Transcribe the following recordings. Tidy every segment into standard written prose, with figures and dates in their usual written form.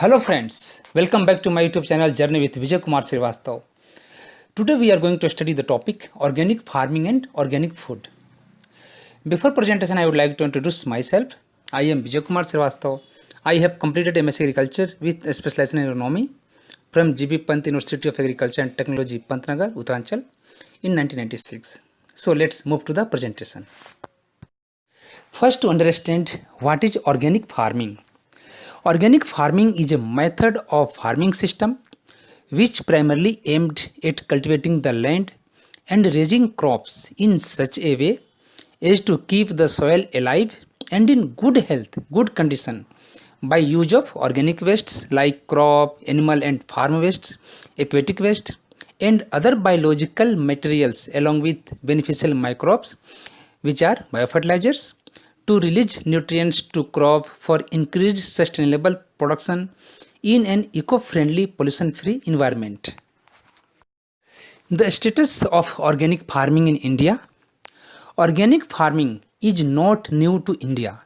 Hello friends, welcome back to my YouTube channel Journey with Vijay Kumar Srivastav. Today we are going to study the topic organic farming and organic food. Before presentation I would like to introduce myself. I am Vijay Kumar Srivastav. I have completed MSc Agriculture with a specialization in agronomy from GB Pant University of Agriculture and Technology Pantnagar, Uttaranchal in 1996. So let's move to the presentation. First, to understand what is organic farming. Organic farming is a method of farming system which primarily aimed at cultivating the land and raising crops in such a way as to keep the soil alive and in good health, good condition by use of organic wastes like crop, animal and farm wastes, aquatic waste and other biological materials along with beneficial microbes which are biofertilizers to release nutrients to crop for increased sustainable production in an eco-friendly pollution-free environment. The status of organic farming in India. Organic farming is not new to India.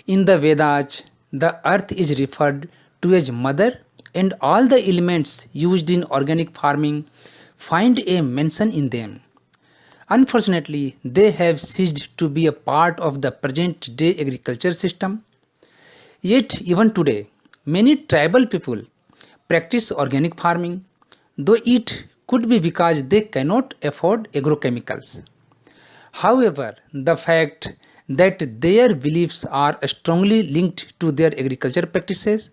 In the Vedas, the earth is referred to as mother and all the elements used in organic farming find a mention in them. Unfortunately, they have ceased to be a part of the present day agriculture system. Yet, even today, many tribal people practice organic farming, though it could be because they cannot afford agrochemicals. However, the fact that their beliefs are strongly linked to their agriculture practices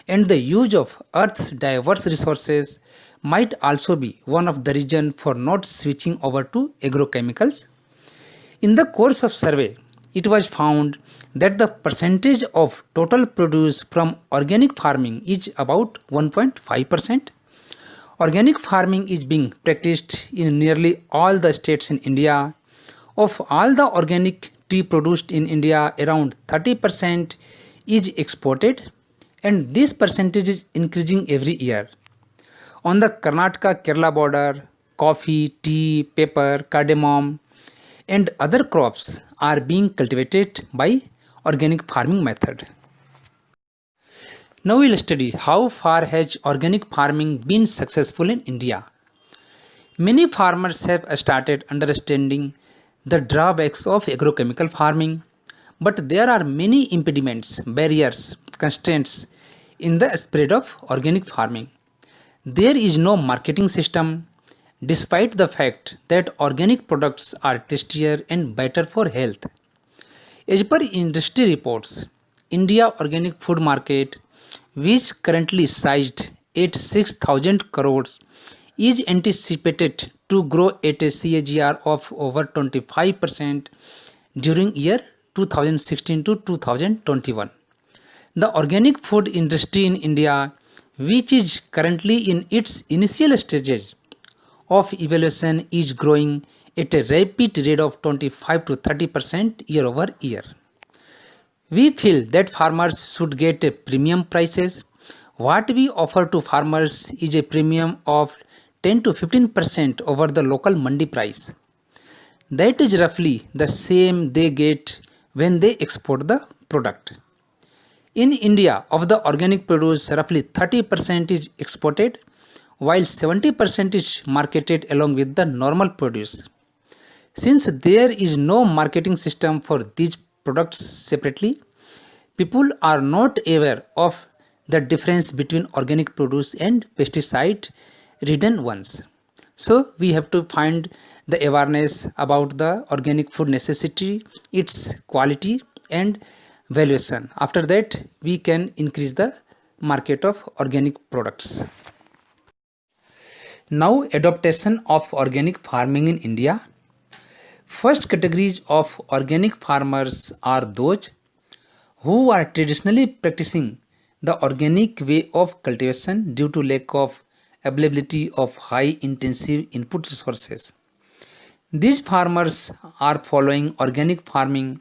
and the use of Earth's diverse resources might also be one of the reasons for not switching over to agrochemicals. In the course of survey, it was found that the percentage of total produce from organic farming is about 1.5%. Organic farming is being practiced in nearly all the states in India. Of all the organic tea produced in India, around 30% is exported and this percentage is increasing every year. On the Karnataka-Kerala border, coffee, tea, pepper, cardamom and other crops are being cultivated by organic farming method. Now we will study how far has organic farming been successful in India. Many farmers have started understanding the drawbacks of agrochemical farming, but there are many impediments, barriers, constraints in the spread of organic farming. There is no marketing system, despite the fact that organic products are tastier and better for health. As per industry reports, India organic food market, which currently sized at 6,000 crores, is anticipated to grow at a CAGR of over 25% during year 2016 to 2021. The organic food industry in India, which is currently in its initial stages of evaluation, is growing at a rapid rate of 25 to 30% year over year. We feel that farmers should get a premium prices. What we offer to farmers is a premium of 10 to 15% over the local mandi price. That is roughly the same they get when they export the product. In India, of the organic produce, roughly 30% is exported, while 70% is marketed along with the normal produce. Since there is no marketing system for these products separately, people are not aware of the difference between organic produce and pesticide ridden ones. So we have to find the awareness about the organic food necessity, its quality and valuation. After that, we can increase the market of organic products. Now, adaptation of organic farming in India. First categories of organic farmers are those who are traditionally practicing the organic way of cultivation due to lack of availability of high intensive input resources. These farmers are following organic farming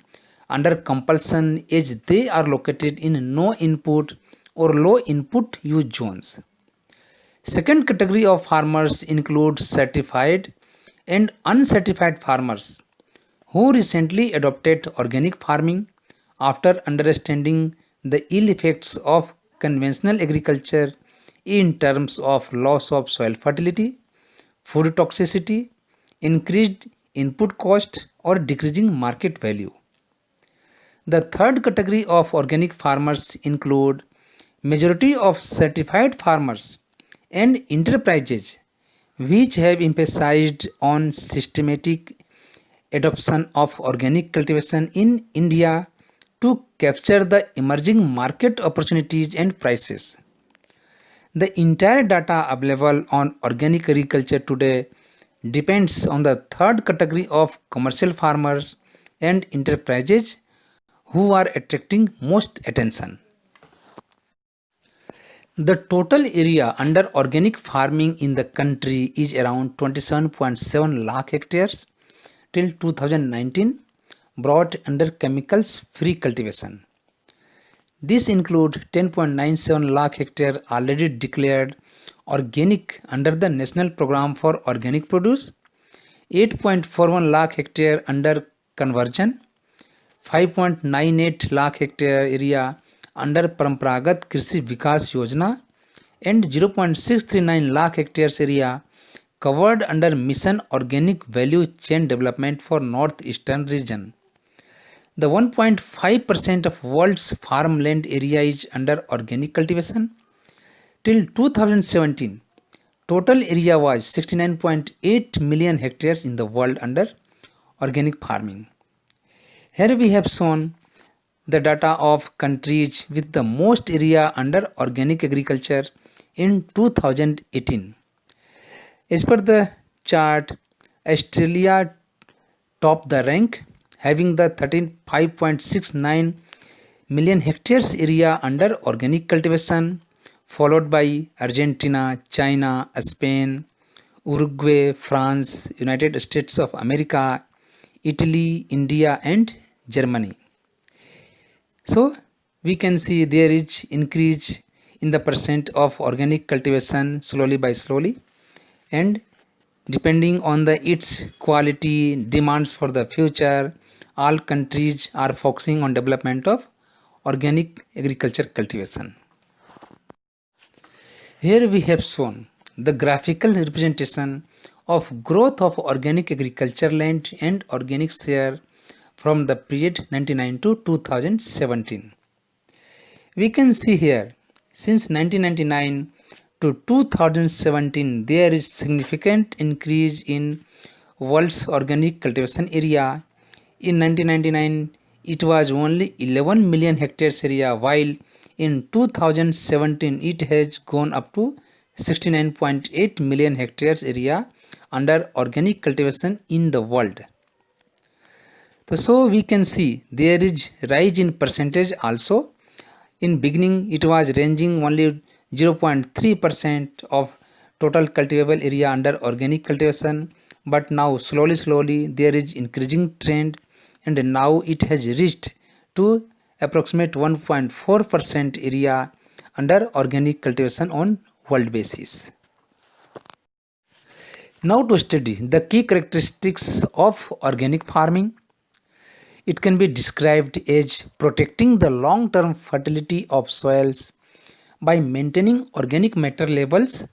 under compulsion as they are located in no input or low input use zones. Second category of farmers include certified and uncertified farmers who recently adopted organic farming after understanding the ill effects of conventional agriculture in terms of loss of soil fertility, food toxicity, increased input cost, or decreasing market value. The third category of organic farmers include majority of certified farmers and enterprises which have emphasized on systematic adoption of organic cultivation in India to capture the emerging market opportunities and prices. The entire data available on organic agriculture today depends on the third category of commercial farmers and enterprises who are attracting most attention. The total area under organic farming in the country is around 27.7 lakh hectares till 2019, brought under chemicals free cultivation. This includes 10.97 lakh hectare already declared organic under the National Program for Organic Produce, 8.41 lakh hectare under conversion, 5.98 lakh hectare area under Paramparagat Krishi Vikas Yojana, and 0.639 lakh hectares area covered under Mission Organic Value Chain Development for Northeastern region. The 1.5% of world's farmland area is under organic cultivation. Till 2017, total area was 69.8 million hectares in the world under organic farming. Here we have shown the data of countries with the most area under organic agriculture in 2018. As per the chart, Australia topped the rank, having the 35.69 million hectares area under organic cultivation, followed by Argentina, China, Spain, Uruguay, France, United States of America, Italy, India, and Germany. So we can see there is increase in the percent of organic cultivation slowly, and depending on its quality demands for the future, all countries are focusing on development of organic agriculture cultivation. Here we have shown the graphical representation of growth of organic agriculture land and organic share from the period 1999 to 2017. We can see here, since 1999 to 2017, there is significant increase in world's organic cultivation area. In 1999, it was only 11 million hectares area, while in 2017, it has gone up to 69.8 million hectares area under organic cultivation in the world. So we can see there is rise in percentage also. In beginning, it was ranging only 0.3% of total cultivable area under organic cultivation, but now slowly there is increasing trend, and now it has reached to approximate 1.4% area under organic cultivation on world basis. Now to study the key characteristics of organic farming. It can be described as protecting the long-term fertility of soils by maintaining organic matter levels,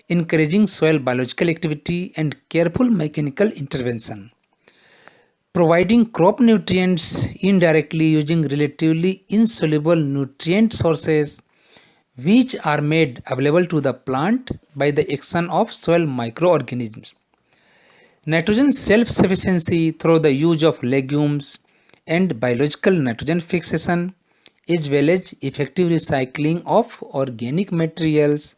encouraging soil biological activity and careful mechanical intervention, providing crop nutrients indirectly using relatively insoluble nutrient sources which are made available to the plant by the action of soil microorganisms, nitrogen self-sufficiency through the use of legumes and biological nitrogen fixation, as well as effective recycling of organic materials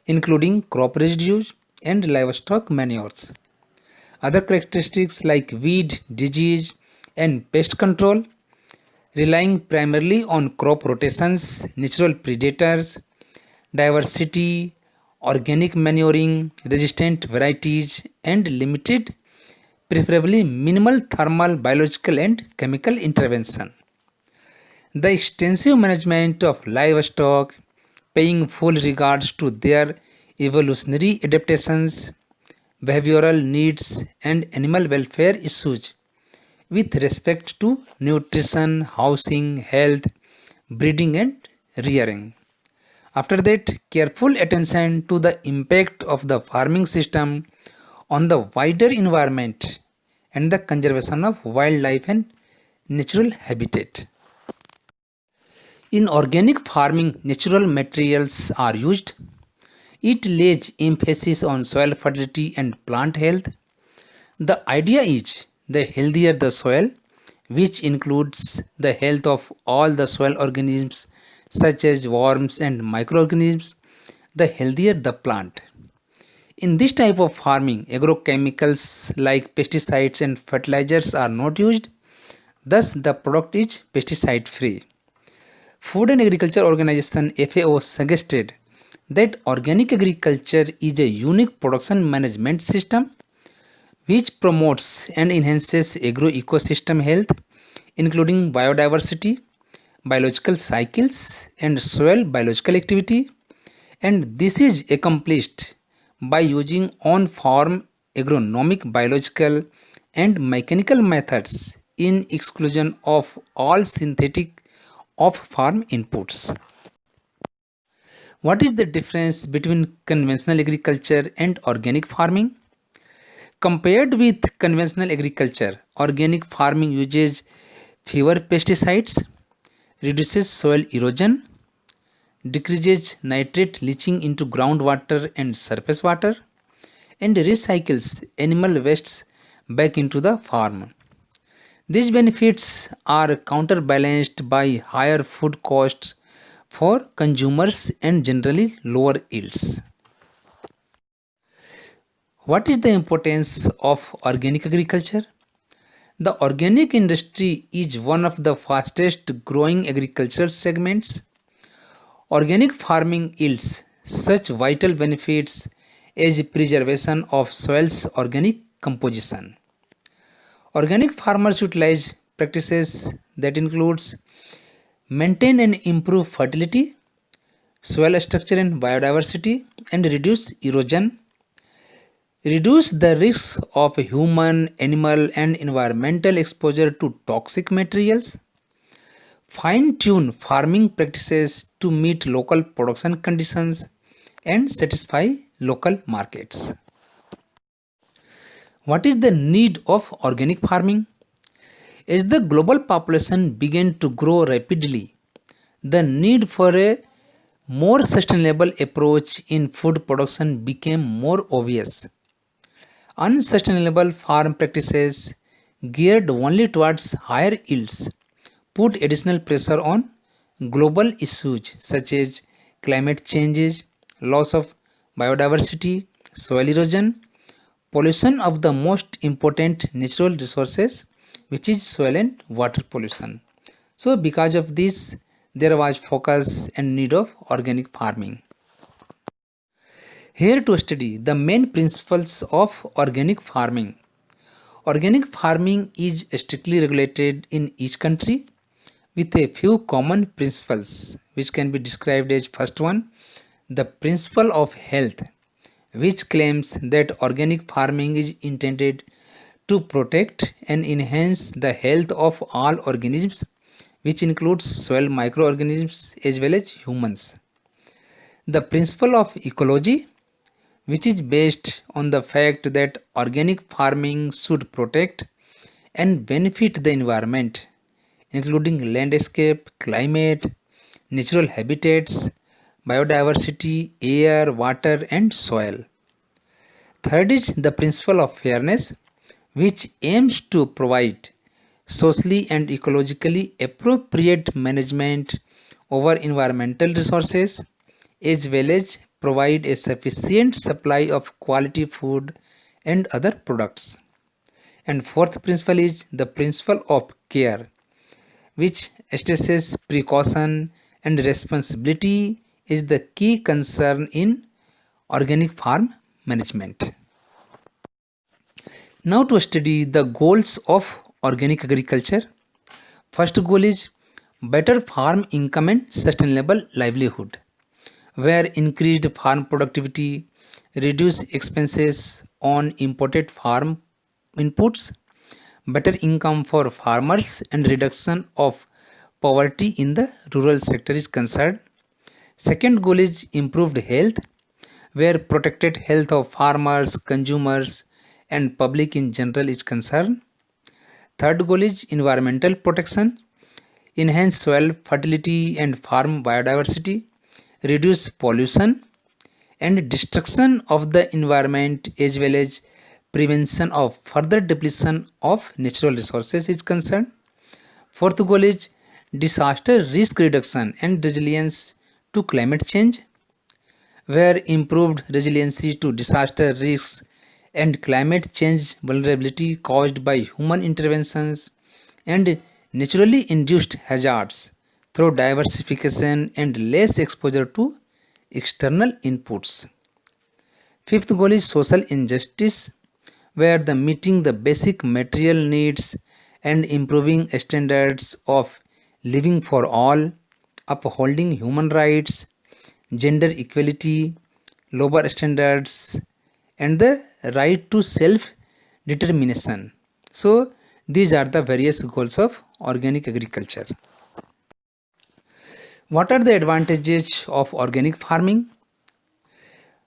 including crop residues and livestock manures. Other characteristics like weed, disease and pest control, relying primarily on crop rotations, natural predators, diversity, organic manuring, resistant varieties and limited, preferably minimal thermal, biological and chemical intervention. The extensive management of livestock, paying full regards to their evolutionary adaptations, behavioral needs and animal welfare issues with respect to nutrition, housing, health, breeding and rearing. After that, careful attention to the impact of the farming system on the wider environment and the conservation of wildlife and natural habitat. In organic farming, natural materials are used. It lays emphasis on soil fertility and plant health. The idea is the healthier the soil, which includes the health of all the soil organisms such as worms and microorganisms, the healthier the plant. In this type of farming, agrochemicals like pesticides and fertilizers are not used, thus, the product is pesticide free. Food and Agriculture Organization FAO suggested that organic agriculture is a unique production management system which promotes and enhances agro-ecosystem health, including biodiversity, biological cycles, and soil biological activity. And this is accomplished by using on-farm agronomic, biological, and mechanical methods in exclusion of all synthetic off-farm inputs. What is the difference between conventional agriculture and organic farming? Compared with conventional agriculture, organic farming uses fewer pesticides, reduces soil erosion, decreases nitrate leaching into groundwater and surface water, and recycles animal wastes back into the farm. These benefits are counterbalanced by higher food costs for consumers and generally lower yields. What is the importance of organic agriculture? The organic industry is one of the fastest growing agricultural segments. Organic farming yields such vital benefits as preservation of soil's organic composition. Organic farmers utilize practices that includes maintain and improve fertility, soil structure and biodiversity, and reduce erosion, reduce the risks of human, animal, and environmental exposure to toxic materials, fine tune farming practices to meet local production conditions, and satisfy local markets. What is the need of organic farming? As the global population began to grow rapidly, the need for a more sustainable approach in food production became more obvious. Unsustainable farm practices geared only towards higher yields put additional pressure on global issues such as climate changes, loss of biodiversity, soil erosion, pollution of the most important natural resources, which is soil and water pollution. So, because of this, there was focus and need of organic farming. Here to study the main principles of organic farming. Organic farming is strictly regulated in each country with a few common principles which can be described as first one, the principle of health, which claims that organic farming is intended to protect and enhance the health of all organisms, which includes soil microorganisms as well as humans. The principle of ecology, which is based on the fact that organic farming should protect and benefit the environment, including landscape, climate, natural habitats, biodiversity, air, water, and soil. Third is the principle of fairness, which aims to provide socially and ecologically appropriate management over environmental resources as well as provide a sufficient supply of quality food and other products. And fourth principle is the principle of care, which stresses precaution and responsibility is the key concern in organic farm management. Now to study the goals of organic agriculture. First goal is better farm income and sustainable livelihood, where increased farm productivity, reduced expenses on imported farm inputs, better income for farmers and reduction of poverty in the rural sector is concerned. Second goal is improved health, where protected health of farmers, consumers, and public in general is concerned. Third goal is environmental protection, enhance soil fertility and farm biodiversity, reduce pollution and destruction of the environment, as well as prevention of further depletion of natural resources is concerned. Fourth goal is disaster risk reduction and resilience to climate change, where improved resiliency to disaster risks and climate change vulnerability caused by human interventions and naturally induced hazards through diversification and less exposure to external inputs. Fifth goal is social injustice, where the meeting the basic material needs and improving standards of living for all, upholding human rights, gender equality, lower standards, and the right to self determination. So, these are the various goals of organic agriculture. What are the advantages of organic farming?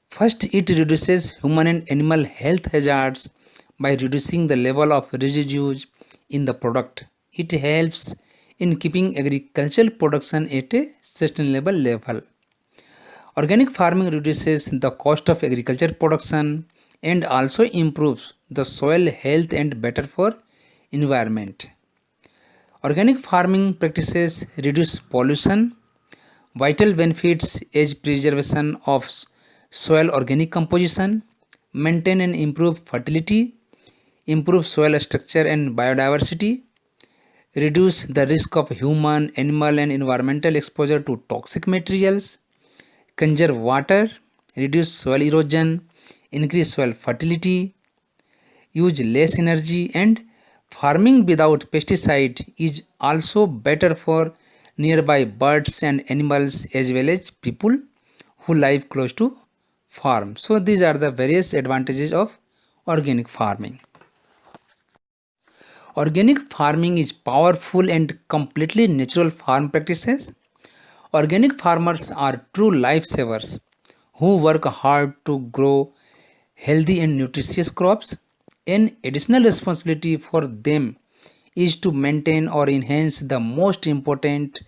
First, it reduces human and animal health hazards by reducing the level of residues in the product. It helps in keeping agricultural production at a sustainable level. Organic farming reduces the cost of agriculture production and also improves the soil health and better for environment. Organic farming practices reduce pollution, vital benefits as preservation of soil organic composition, maintain and improve fertility, improve soil structure and biodiversity, reduce the risk of human, animal and environmental exposure to toxic materials, conserve water, reduce soil erosion, increase soil fertility, use less energy, and farming without pesticide is also better for nearby birds and animals as well as people who live close to farm. So these are the various advantages of organic farming. Organic farming is powerful and completely natural farm practices. Organic farmers are true lifesavers who work hard to grow healthy and nutritious crops. An additional responsibility for them is to maintain or enhance the most important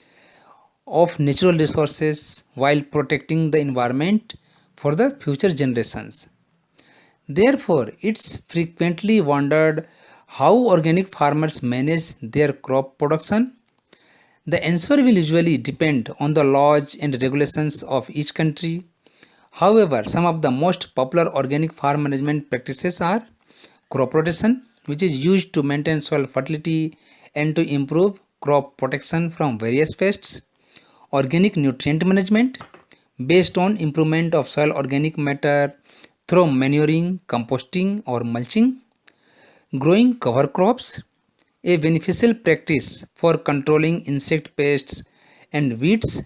of natural resources while protecting the environment for the future generations. Therefore, it's frequently wondered how organic farmers manage their crop production. The answer will usually depend on the laws and regulations of each country. However, some of the most popular organic farm management practices are crop rotation, which is used to maintain soil fertility and to improve crop protection from various pests; organic nutrient management, based on improvement of soil organic matter through manuring, composting, or mulching; growing cover crops, a beneficial practice for controlling insect pests and weeds,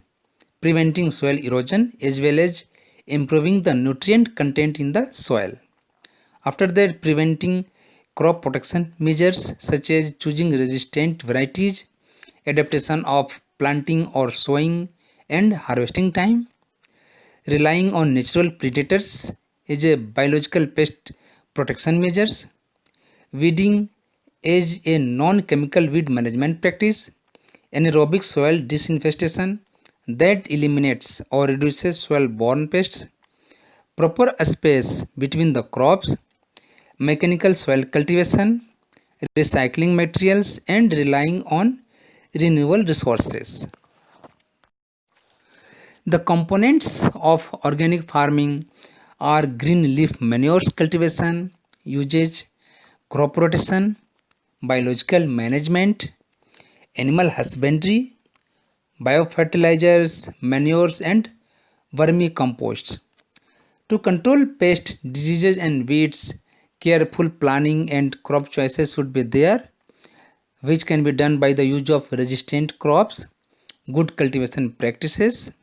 preventing soil erosion as well as improving the nutrient content in the soil. After that, preventing crop protection measures such as choosing resistant varieties, adaptation of planting or sowing and harvesting time, relying on natural predators as a biological pest protection measures, weeding as a non-chemical weed management practice, anaerobic soil disinfestation that eliminates or reduces soil-borne pests, proper space between the crops, mechanical soil cultivation, recycling materials, and relying on renewable resources. The components of organic farming are green leaf manures cultivation, usage, crop rotation, biological management, animal husbandry, biofertilizers, manures, and vermicomposts. To control pests, diseases, and weeds, careful planning and crop choices should be there, which can be done by the use of resistant crops, good cultivation practices,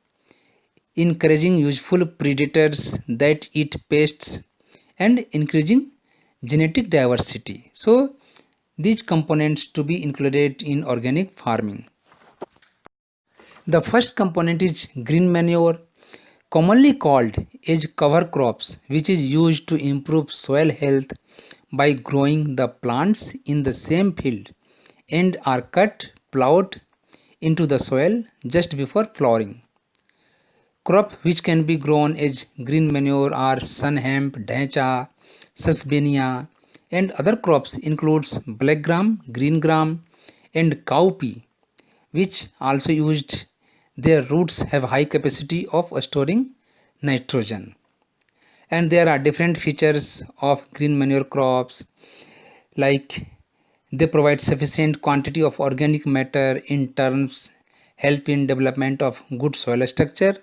encouraging useful predators that eat pests, and increasing genetic diversity. So, these components to be included in organic farming. The first component is green manure, commonly called as cover crops, which is used to improve soil health by growing the plants in the same field and are cut, plowed into the soil just before flowering. Crop which can be grown as green manure are sun hemp, dhencha, susbenia, and other crops includes black gram, green gram, and cowpea, which also used their roots have high capacity of storing nitrogen. And there are different features of green manure crops, like they provide sufficient quantity of organic matter in terms help in development of good soil structure.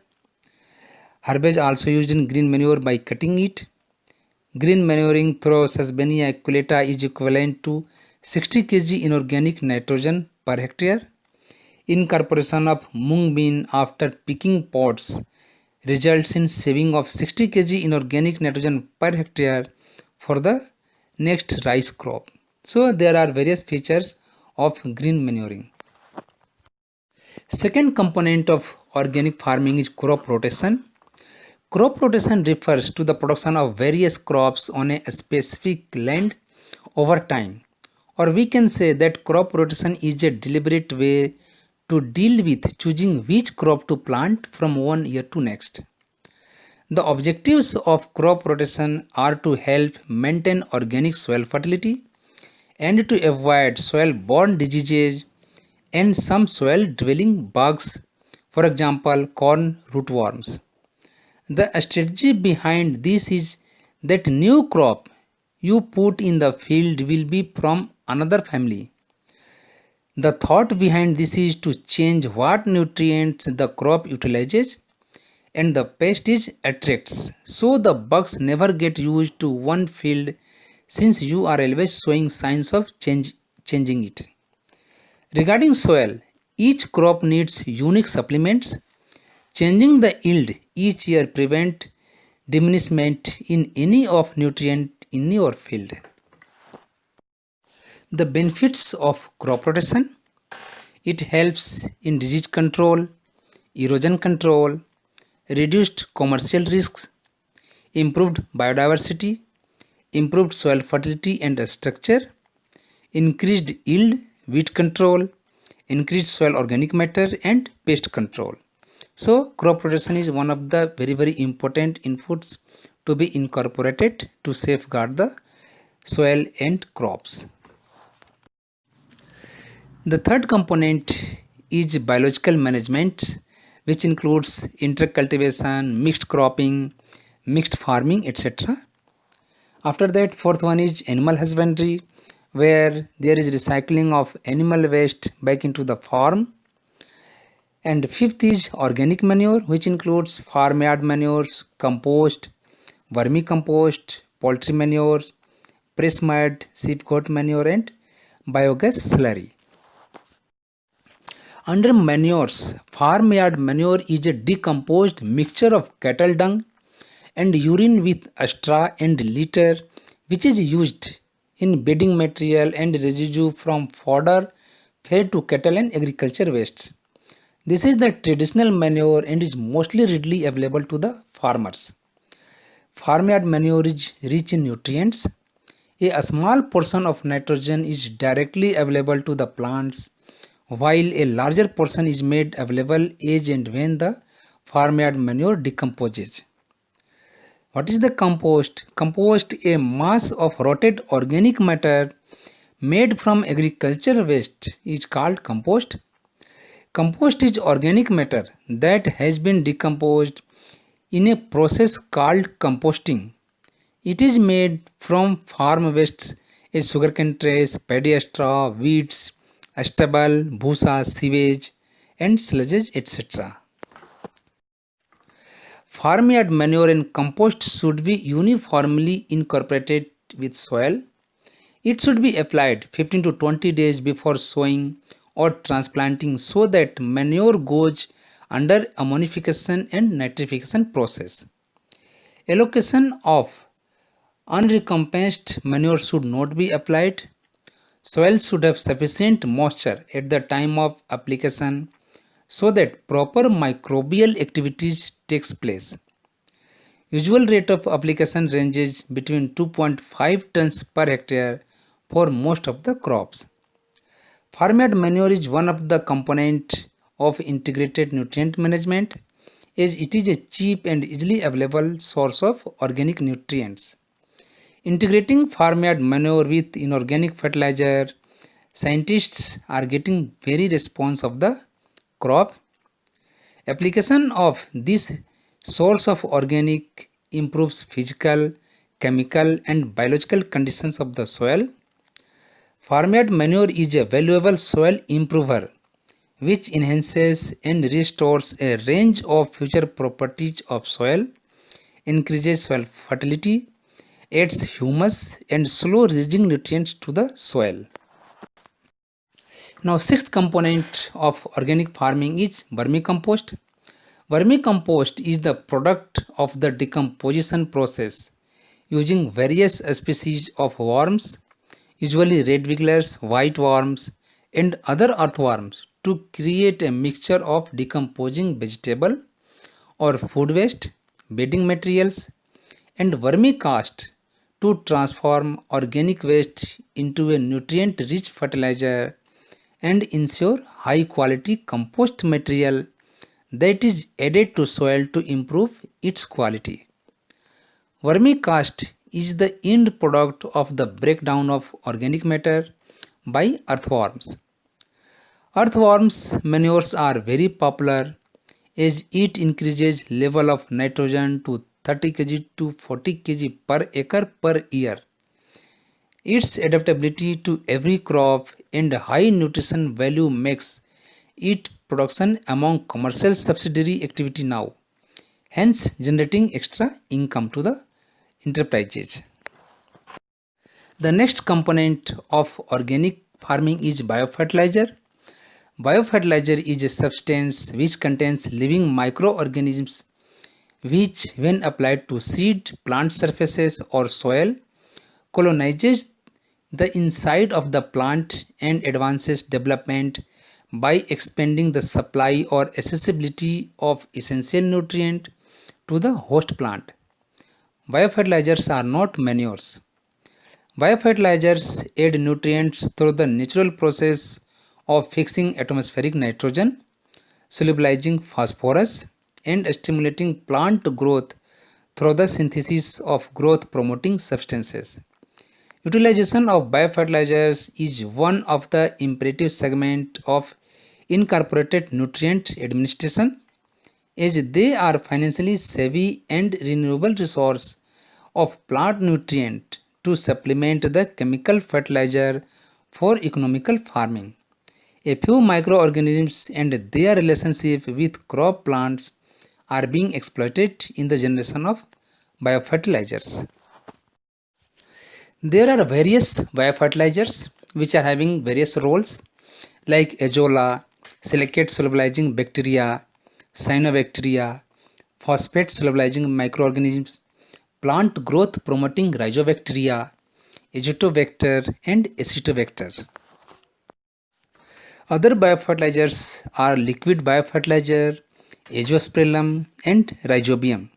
Herbage also used in green manure by cutting it. Green manuring through Susbenia equulata is equivalent to 60 kg inorganic nitrogen per hectare. Incorporation of mung bean after picking pods results in saving of 60 kg inorganic nitrogen per hectare for the next rice crop. So there are various features of green manuring. Second component of organic farming is crop rotation. Crop rotation refers to the production of various crops on a specific land over time. Or we can say that crop rotation is a deliberate way to deal with choosing which crop to plant from one year to next. The objectives of crop rotation are to help maintain organic soil fertility and to avoid soil borne diseases and some soil dwelling bugs, for example, corn rootworms. The strategy behind this is that new crop you put in the field will be from another family. The thought behind this is to change what nutrients the crop utilizes and the pest is attracts, so the bugs never get used to one field since you are always showing signs of changing it. Regarding soil, each crop needs unique supplements. Changing the yield each year prevent diminishment in any of nutrient in your field. The benefits of crop rotation: it helps in disease control, erosion control, reduced commercial risks, improved biodiversity, improved soil fertility and structure, increased yield, weed control, increased soil organic matter and pest control. So crop rotation is one of the very important inputs to be incorporated to safeguard the soil and crops. The third component is biological management, which includes intercultivation, mixed cropping, mixed farming, etc. After that, fourth one is animal husbandry, where there is recycling of animal waste back into the farm. And fifth is organic manure, which includes farmyard manures, compost, vermicompost, poultry manures, press mud, sheep goat manure, and biogas slurry. Under manures, farmyard manure is a decomposed mixture of cattle dung and urine with straw and litter, which is used in bedding material and residue from fodder fed to cattle and agriculture wastes. This is the traditional manure and is mostly readily available to the farmers. Farmyard manure is rich in nutrients. A small portion of nitrogen is directly available to the plants, while a larger portion is made available as and when the farmyard manure decomposes. What is the compost? Compost, a mass of rotted organic matter made from agricultural waste, is called compost. Compost is organic matter that has been decomposed in a process called composting. It is made from farm wastes as sugarcane trash, paddy straw, weeds, stubble, bhusa, sewage, and sludges, etc. Farmyard manure and compost should be uniformly incorporated with soil. It should be applied 15 to 20 days before sowing or transplanting so that manure goes under ammonification and nitrification process. Allocation of unrecompensed manure should not be applied. Soil should have sufficient moisture at the time of application so that proper microbial activities takes place. Usual rate of application ranges between 2.5 tons per hectare for most of the crops. Farmyard manure is one of the component of integrated nutrient management as it is a cheap and easily available source of organic nutrients. Integrating farmyard manure with inorganic fertilizer, scientists are getting very response of the crop. Application of this source of organic improves physical, chemical and biological conditions of the soil. Farmyard manure is a valuable soil improver which enhances and restores a range of future properties of soil, increases soil fertility, adds humus and slow releasing nutrients to the soil. Now, sixth component of organic farming is vermicompost. Vermicompost is the product of the decomposition process using various species of worms, usually red wigglers, white worms, and other earthworms to create a mixture of decomposing vegetable or food waste, bedding materials, and vermicast to transform organic waste into a nutrient rich fertilizer and ensure high quality compost material that is added to soil to improve its quality. Vermicast is the end product of the breakdown of organic matter by earthworms. Earthworms manures are very popular as it increases level of nitrogen to 30 kg to 40 kg per acre per year. Its adaptability to every crop and high nutrition value makes it production among commercial subsidiary activity now, hence generating extra income to the enterprises. The next component of organic farming is biofertilizer. Biofertilizer is a substance which contains living microorganisms which, when applied to seed, plant surfaces or soil, colonizes the inside of the plant and advances development by expanding the supply or accessibility of essential nutrient to the host plant. Biofertilizers are not manures. Biofertilizers add nutrients through the natural process of fixing atmospheric nitrogen, solubilizing phosphorus, and stimulating plant growth through the synthesis of growth promoting substances. Utilization of biofertilizers is one of the imperative segments of incorporated nutrient administration as they are financially savvy and renewable resource of plant nutrient to supplement the chemical fertilizer for economical farming. A few microorganisms and their relationship with crop plants are being exploited in the generation of biofertilizers. There are various biofertilizers which are having various roles like azolla, silicate solubilizing bacteria, cyanobacteria, phosphate solubilizing microorganisms, plant growth promoting rhizobacteria, azotobacter and acetobacter. Other biofertilizers are liquid biofertilizer, azospirillum and rhizobium.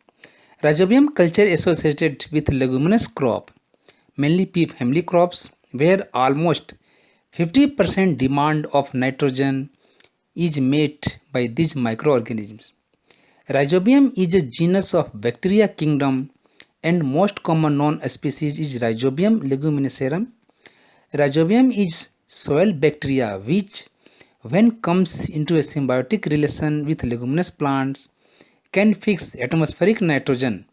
Rhizobium culture associated with leguminous crop, mainly pea family crops, where almost 50% demand of nitrogen is met by these microorganisms. Rhizobium is a genus of bacteria kingdom and most common known species is Rhizobium leguminosarum. Rhizobium is soil bacteria which, when comes into a symbiotic relation with leguminous plants, can fix atmospheric nitrogen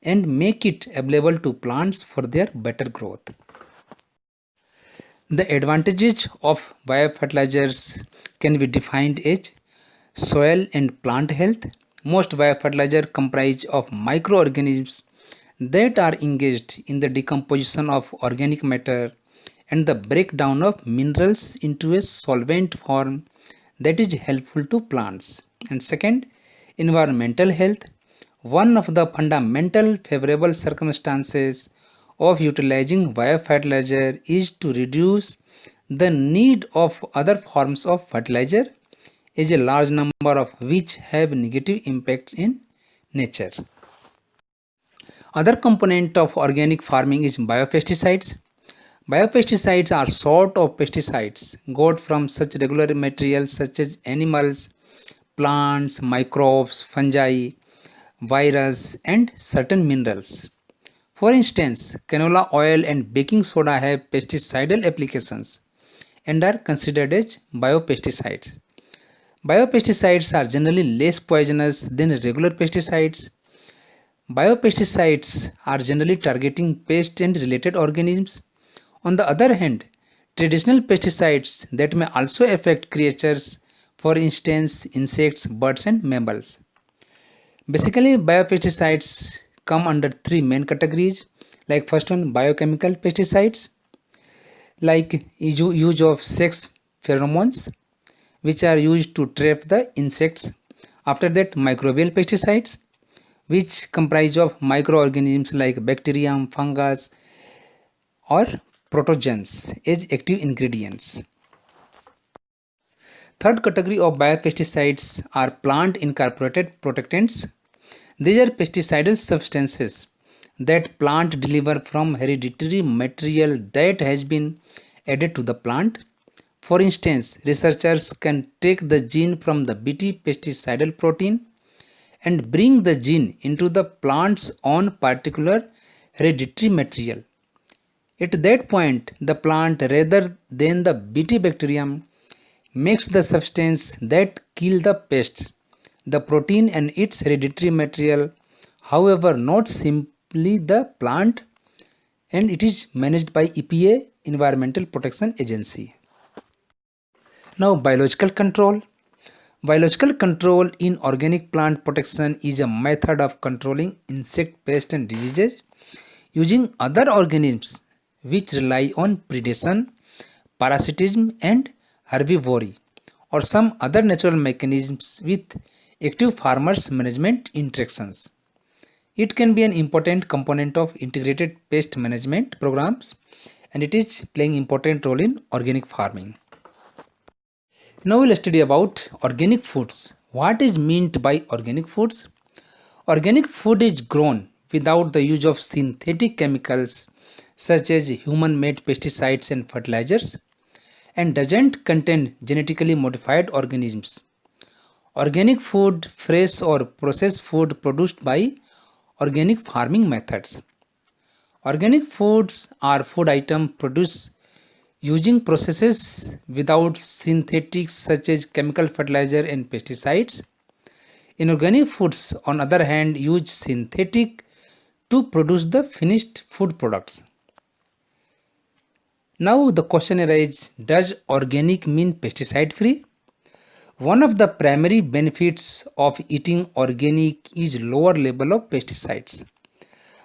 and make it available to plants for their better growth. The advantages of biofertilizers can be defined as soil and plant health. Most biofertilizers comprise of microorganisms that are engaged in the decomposition of organic matter and the breakdown of minerals into a solvent form that is helpful to plants. And second, environmental health. One of the fundamental favorable circumstances of utilizing biofertilizer is to reduce the need of other forms of fertilizer is a large number of which have negative impacts in nature. Other component of organic farming is biopesticides. Biopesticides are sort of pesticides got from such regular materials such as animals, plants, microbes, fungi, virus, and certain minerals. For instance, canola oil and baking soda have pesticidal applications and are considered as biopesticides. Biopesticides are generally less poisonous than regular pesticides. Biopesticides are generally targeting pests and related organisms. On the other hand, traditional pesticides that may also affect creatures, for instance, insects, birds, and mammals. Basically, biopesticides come under three main categories. Like first one, biochemical pesticides, like use of sex pheromones, which are used to trap the insects. After that, microbial pesticides, which comprise of microorganisms like bacterium, fungus, or protogens as active ingredients. Third category of biopesticides are plant incorporated protectants. These are pesticidal substances that plant deliver from hereditary material that has been added to the plant. For instance, researchers can take the gene from the Bt pesticidal protein and bring the gene into the plant's own particular hereditary material. At that point, the plant, rather than the Bt bacterium, makes the substance that kill the pest, the protein and its hereditary material, however, not simply the plant, and it is managed by EPA, Environmental Protection Agency. Now, biological control. Biological control in organic plant protection is a method of controlling insect pests and diseases using other organisms which rely on predation, parasitism, and herbivory, or some other natural mechanisms with active farmers management interactions. It can be an important component of integrated pest management programs, and it is playing important role in organic farming. Now we'll study about organic foods. What is meant by organic foods? Organic food is grown without the use of synthetic chemicals such as human-made pesticides and fertilizers, and doesn't contain genetically modified organisms. Organic food, fresh or processed food produced by organic farming methods. Organic foods are food items produced using processes without synthetics such as chemical fertilizer and pesticides. Inorganic foods, on other hand, use synthetic to produce the finished food products. Now the question arises, does organic mean pesticide free? One of the primary benefits of eating organic is lower level of pesticides.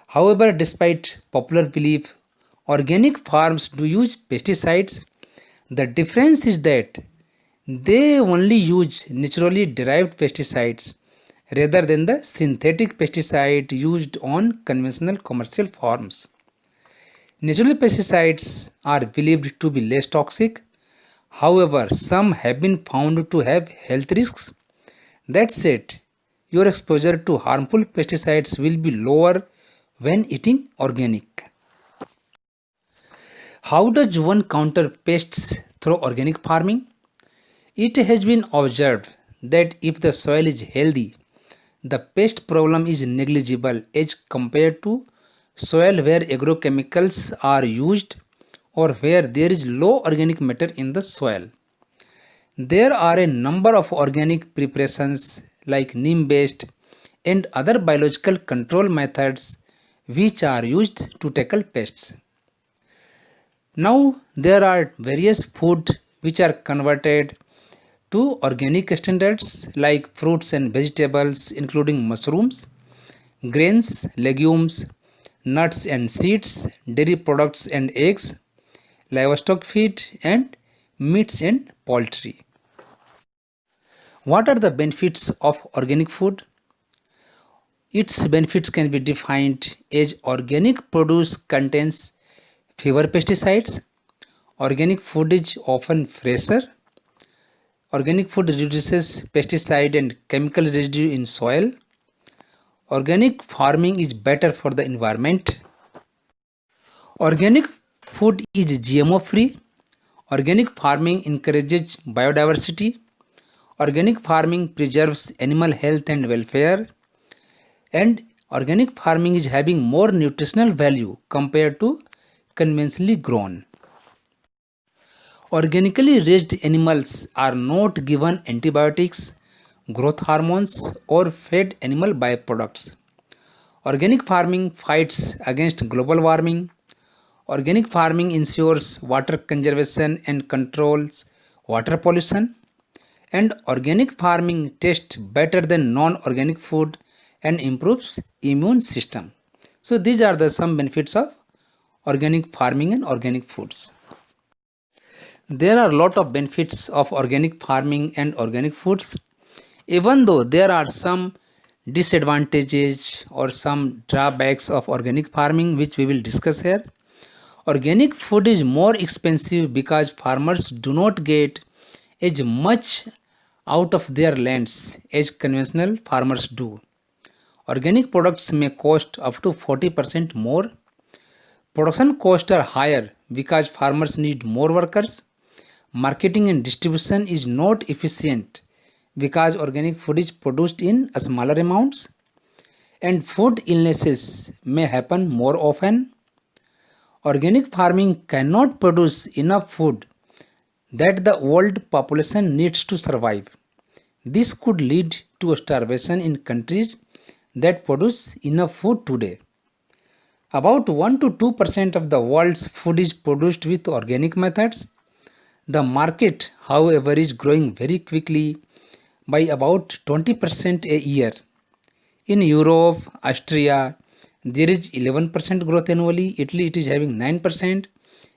However, despite popular belief, organic farms do use pesticides. The difference is that they only use naturally derived pesticides rather than the synthetic pesticide used on conventional commercial farms. Natural pesticides are believed to be less toxic. However, some have been found to have health risks. That said, your exposure to harmful pesticides will be lower when eating organic. How does one counter pests through organic farming? It has been observed that if the soil is healthy, the pest problem is negligible as compared to soil where agrochemicals are used or where there is low organic matter in the soil. There are a number of organic preparations like neem based and other biological control methods which are used to tackle pests. Now there are various food which are converted to organic standards like fruits and vegetables including mushrooms, grains, legumes, nuts and seeds, dairy products and eggs, livestock feed and meats and poultry. What are the benefits of organic food? Its benefits can be defined as organic produce contains fewer pesticides, organic food is often fresher, Organic food reduces pesticide and chemical residue in soil. Organic farming is better for the environment. Organic food is GMO free. Organic farming encourages biodiversity. Organic farming preserves animal health and welfare. And organic farming is having more nutritional value compared to conventionally grown. Organically raised animals are not given antibiotics, growth hormones, or fed animal byproducts. Organic farming fights against global warming. Organic farming ensures water conservation and controls water pollution. And organic farming tastes better than non-organic food and improves immune system. So these are the some benefits of organic farming and organic foods. There are a lot of benefits of organic farming and organic foods, even though there are some disadvantages or some drawbacks of organic farming which we will discuss here. Organic food is more expensive because farmers do not get as much out of their lands as conventional farmers do. Organic products may cost up to 40% more. Production costs are higher because farmers need more workers. Marketing and distribution is not efficient because organic food is produced in smaller amounts, and food illnesses may happen more often. Organic farming cannot produce enough food that the world population needs to survive. This could lead to starvation in countries that produce enough food today. About 1 to 2% of the world's food is produced with organic methods. The market, however, is growing very quickly by about 20% a year. In Europe, Austria, there is 11% growth annually. Italy, it is having 9%,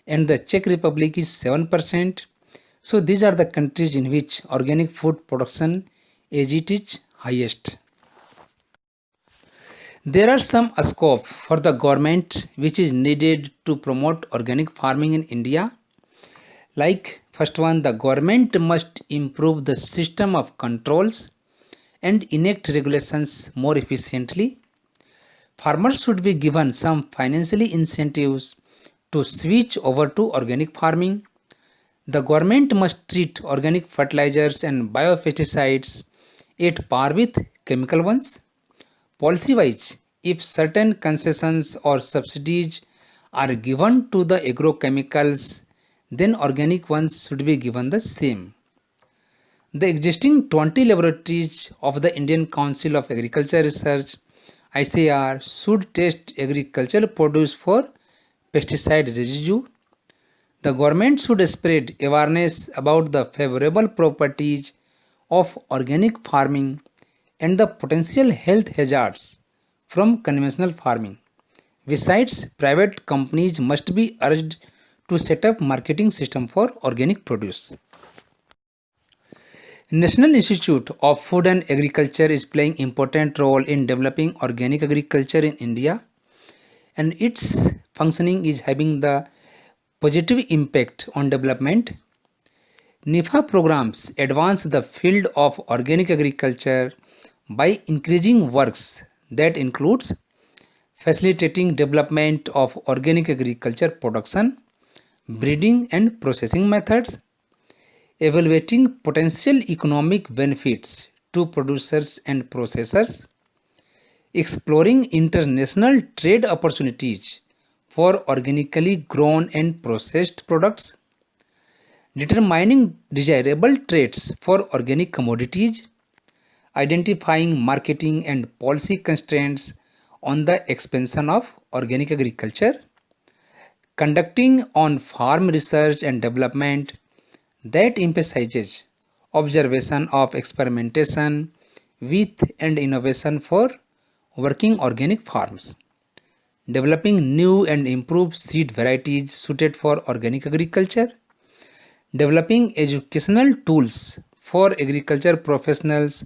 and the Czech Republic is 7%. So these are the countries in which organic food production as it is highest. There are some scope for the government which is needed to promote organic farming in India. Like first one, the government must improve the system of controls and enact regulations more efficiently. Farmers should be given some financially incentives to switch over to organic farming. The government must treat organic fertilizers and biopesticides at par with chemical ones. Policy-wise, if certain concessions or subsidies are given to the agrochemicals, then organic ones should be given the same. The existing 20 laboratories of the Indian Council of Agriculture Research ICAR should test agricultural produce for pesticide residue. The government should spread awareness about the favorable properties of organic farming and the potential health hazards from conventional farming. Besides, private companies must be urged to set up marketing system for organic produce. National Institute of Food and Agriculture is playing important role in developing organic agriculture in India, and its functioning is having the positive impact on development. NIFA programs advance the field of organic agriculture by increasing works that includes facilitating development of organic agriculture production, breeding and processing methods, evaluating potential economic benefits to producers and processors, exploring international trade opportunities for organically grown and processed products, determining desirable traits for organic commodities, identifying marketing and policy constraints on the expansion of organic agriculture, conducting on-farm research and development that emphasizes observation of experimentation with and innovation for working organic farms, developing new and improved seed varieties suited for organic agriculture, developing educational tools for agriculture professionals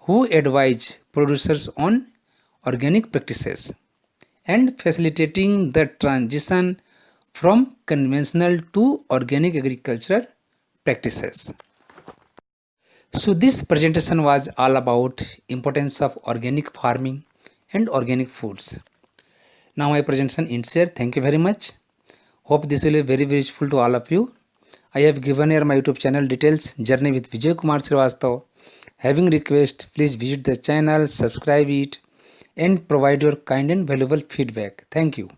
who advise producers on organic practices, and facilitating the transition from conventional to organic agriculture practices. So this presentation was all about importance of organic farming and organic foods. Now my presentation ends here. Thank you very much. Hope this will be very useful to all of you. I have given here my YouTube channel details, Journey with Vijay Kumar Srivastav. Having request, please visit the channel, subscribe it, and provide your kind and valuable feedback. Thank you.